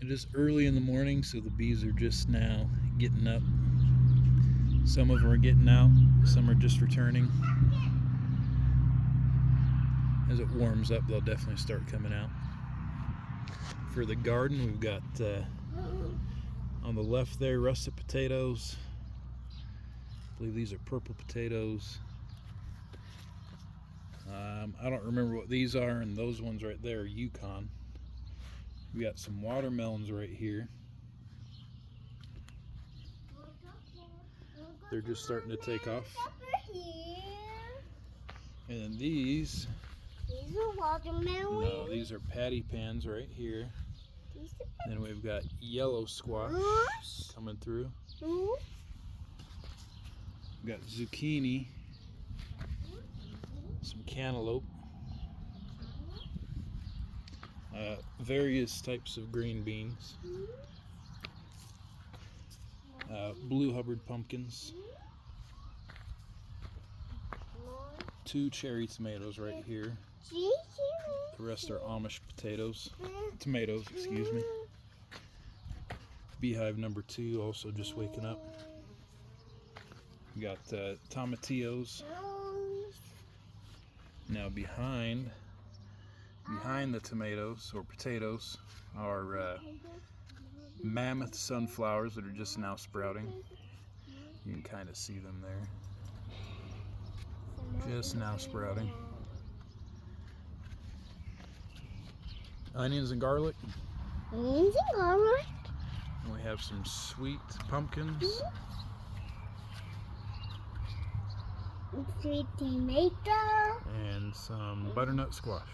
It is early in the morning, so the bees are just now getting up. Some of them are getting out, some are just returning. As it warms up, they'll definitely start coming out. For the garden, we've got on the left there russet potatoes. I believe these are purple potatoes. I don't remember what these are, and those ones right there are Yukon. We got some watermelons right here. They're just starting to take off. And then these are watermelons? No, these are patty pans right here. Then we've got yellow squash coming through. We've got zucchini, some cantaloupe, various types of green beans, blue Hubbard pumpkins, 2 cherry tomatoes right here. The rest are Amish tomatoes, excuse me. Beehive number 2 also just waking up. We got tomatillos. Now behind the tomatoes or potatoes are mammoth sunflowers that are just now sprouting. You can kind of see them there. Just now sprouting. Onions and garlic. Onions and garlic. And we have some sweet pumpkins. Sweet tomato. And some butternut squash.